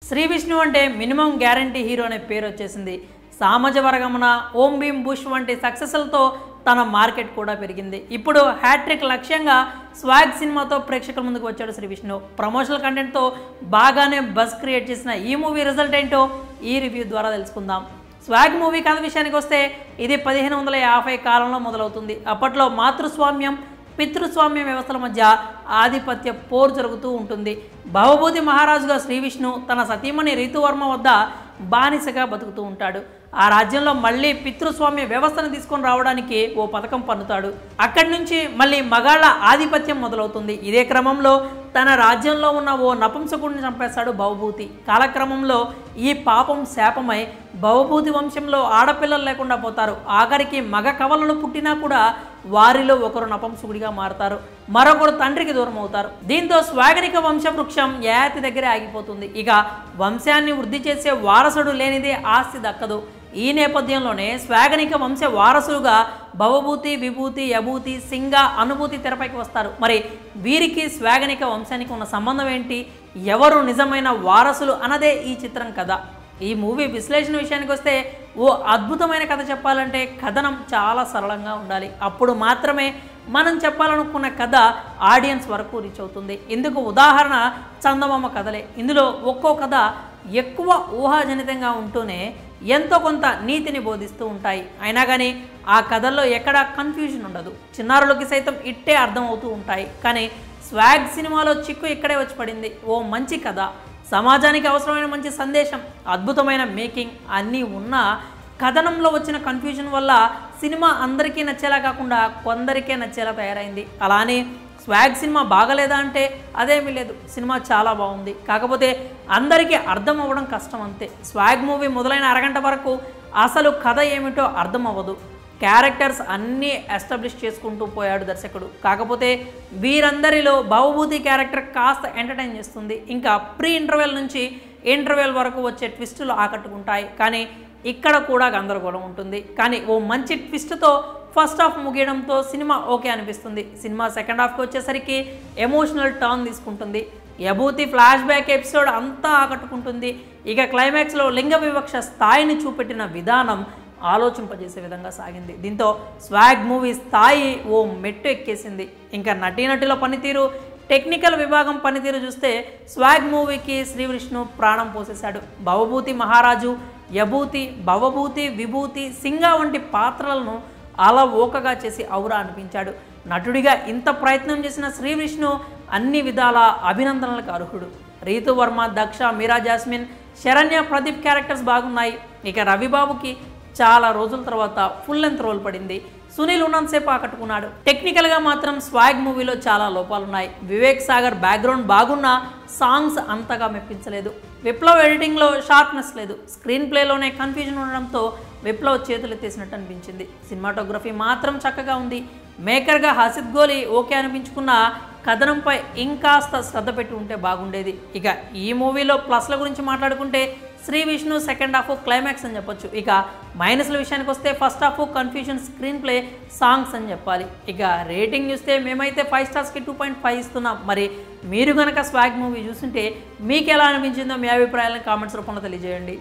శ్రీ విష్ణు అంటే minimum guarantee hero అనే పేరు వచ్చేసింది. సామాజ వర్గమున ఓం భీమ్ బుష్ వంటి సక్సెస్లతో తన మార్కెట్ కూడా పెరిగింది. ఇప్పుడు హ్యాట్రిక్ లక్ష్యంగా స్వాగ్ సినిమాతో ప్రేక్షకుల ముందుకు వచ్చాడు శ్రీ విష్ణు. ప్రమోషనల్ కంటెంట్తో బాగానే బజ్ క్రియేట్ చేసిన ఈ మూవీ రిజల్ట్ ఏంటో ఈ రివ్యూ ద్వారా తెలుసుకుందాం. స్వాగ్ మూవీ కథ విషయానికి వస్తే ఇది 1550 కాలంలో మొదలవుతుంది. అప్పట్లో మాతృస్వామ్యం పితృస్వామ్య వ్యవస్థల మధ్య ఆధిపత్య పోరు జరుగుతూ ఉంటుంది. భవభూతి మహారాజుగా శ్రీ విష్ణు తన సతీమణి రీతువర్మ వద్ద బానిసగా బతుకుతూ ఉంటాడు. ఆ రాజ్యంలో మళ్ళీ పితృస్వామ్య వ్యవస్థను తీసుకొని రావడానికి ఓ పథకం పన్నుతాడు. అక్కడి నుంచి మళ్ళీ మగాళ్ళ ఆధిపత్యం మొదలవుతుంది. ఇదే క్రమంలో తన రాజ్యంలో ఉన్న ఓ నపుంసకుడిని చంపేస్తాడు భవభూతి. కాలక్రమంలో ఈ పాపం శాపమై భవభూతి వంశంలో ఆడపిల్లలు లేకుండా పోతారు. ఆఖరికి మగ కవలలు పుట్టినా కూడా వారిలో ఒకరు నపుంసకుడిగా మారతారు, మరొకరు తండ్రికి దూరం అవుతారు. దీంతో స్వాగనిక వంశవృక్షం యాతి దగ్గరే ఆగిపోతుంది. ఇక వంశాన్ని వృద్ధి చేసే వారసుడు లేనిదే ఆస్తి దక్కదు. ఈ నేపథ్యంలోనే స్వాగనిక వంశ వారసులుగా భవభూతి విభూతి యభూతి సింగ అనుభూతి తెరపైకి వస్తారు. మరి వీరికి స్వాగనిక వంశానికి ఉన్న సంబంధం ఏంటి, ఎవరు నిజమైన వారసులు అన్నదే ఈ చిత్రం కథ. ఈ మూవీ విశ్లేషణ విషయానికి వస్తే ఓ అద్భుతమైన కథ చెప్పాలంటే కథనం చాలా సరళంగా ఉండాలి. అప్పుడు మాత్రమే మనం చెప్పాలనుకున్న కథ ఆడియన్స్ వరకు రీచ్ అవుతుంది. ఇందుకు ఉదాహరణ చందమామ కథలే. ఇందులో ఒక్కో కథ ఎక్కువ ఊహాజనితంగా ఉంటూనే ఎంతో కొంత నీతిని బోధిస్తూ ఉంటాయి. అయినా కానీ ఆ కథల్లో ఎక్కడా కన్ఫ్యూజన్ ఉండదు. చిన్నారులకి సైతం ఇట్టే అర్థమవుతూ ఉంటాయి. కానీ స్వాగ్ సినిమాలో చిక్కు ఇక్కడే వచ్చి పడింది. ఓ మంచి కథ, సమాజానికి అవసరమైన మంచి సందేశం, అద్భుతమైన మేకింగ్ అన్నీ ఉన్న కథనంలో వచ్చిన కన్ఫ్యూజన్ వల్ల సినిమా అందరికీ నచ్చేలా కాకుండా కొందరికే నచ్చేలా తయారైంది. అలానే స్వాగ్ సినిమా బాగలేదా అంటే అదేమీ లేదు, సినిమా చాలా బాగుంది. కాకపోతే అందరికీ అర్థం అవ్వడం కష్టం అంతే. స్వాగ్ మూవీ మొదలైన అరగంట వరకు అసలు కథ ఏమిటో అర్థం అవ్వదు. క్యారెక్టర్స్ అన్నీ ఎస్టాబ్లిష్ చేసుకుంటూ పోయాడు దర్శకుడు. కాకపోతే వీరందరిలో భవభూతి క్యారెక్టర్ కాస్త ఎంటర్టైన్ చేస్తుంది. ఇంకా ప్రీ ఇంటర్వెల్ నుంచి ఇంటర్వెల్ వరకు వచ్చే ట్విస్టులు ఆకట్టుకుంటాయి. కానీ ఇక్కడ కూడా గందరగోళం ఉంటుంది. కానీ ఓ మంచి ట్విస్ట్తో ఫస్ట్ హాఫ్ ముగియడంతో సినిమా ఓకే అనిపిస్తుంది. సినిమా సెకండ్ హాఫ్కి వచ్చేసరికి ఎమోషనల్ టర్న్ తీసుకుంటుంది. యభూతి ఫ్లాష్ బ్యాక్ ఎపిసోడ్ అంతా ఆకట్టుకుంటుంది. ఇక క్లైమాక్స్లో లింగ వివక్ష స్థాయిని చూపెట్టిన విధానం ఆలోచింపజేసే విధంగా సాగింది. దీంతో స్వాగ్ మూవీ స్థాయి ఓ మెట్టు ఎక్కేసింది. ఇంకా నటీనటుల పనితీరు, టెక్నికల్ విభాగం పనితీరు చూస్తే స్వాగ్ మూవీకి శ్రీ విష్ణు ప్రాణం పోసేశాడు. భవభూతి మహారాజు, యభూతి, భవభూతి, విభూతి, సింగ వంటి పాత్రలను అలా ఓకగా చేసి ఔరా అనిపించాడు. నటుడిగా ఇంత ప్రయత్నం చేసిన శ్రీ విష్ణు అన్ని విధాల అభినందనలకు అర్హుడు. రీతువర్మ, దక్ష, మీరా జాస్మిన్, శరణ్య, ప్రదీప్ క్యారెక్టర్స్ బాగున్నాయి. ఇక రవిబాబుకి చాలా రోజుల తర్వాత ఫుల్ లెంత్ రోల్ పడింది. సునీల్ ఉన్నంతసేపు ఆకట్టుకున్నాడు. టెక్నికల్గా మాత్రం స్వాగ్ మూవీలో చాలా లోపాలున్నాయి. వివేక్ సాగర్ బ్యాక్గ్రౌండ్ బాగున్నా సాంగ్స్ అంతగా మెప్పించలేదు. విప్లవ్ ఎడిటింగ్లో షార్ప్నెస్ లేదు. స్క్రీన్ ప్లేలోనే కన్ఫ్యూజన్ ఉండడంతో విప్లవ్ చేతులు ఎత్తేసినట్టు అనిపించింది. సినిమాటోగ్రఫీ మాత్రం చక్కగా ఉంది. మేకర్గా హసిద్ గోలి ఓకే అనిపించుకున్న కథనంపై ఇంకాస్త శ్రద్ధ పెట్టి ఉంటే బాగుండేది. ఇక ఈ మూవీలో ప్లస్ల గురించి మాట్లాడుకుంటే Sree Vishnu second half climax అని చెప్పొచ్చు. ఇక మైనస్ల విషయానికి వస్తే first half confusion, screenplay, songs అని చెప్పాలి. ఇక రేటింగ్ చూస్తే మేమైతే 5 స్టార్స్కి 2.5 ఇస్తున్నాం. మరి మీరు కనుక స్వాగ్ మూవీ చూస్తుంటే మీకు ఎలా అనిపించిందో మీ అభిప్రాయాలను కామెంట్స్ రూపంలో తెలియజేయండి.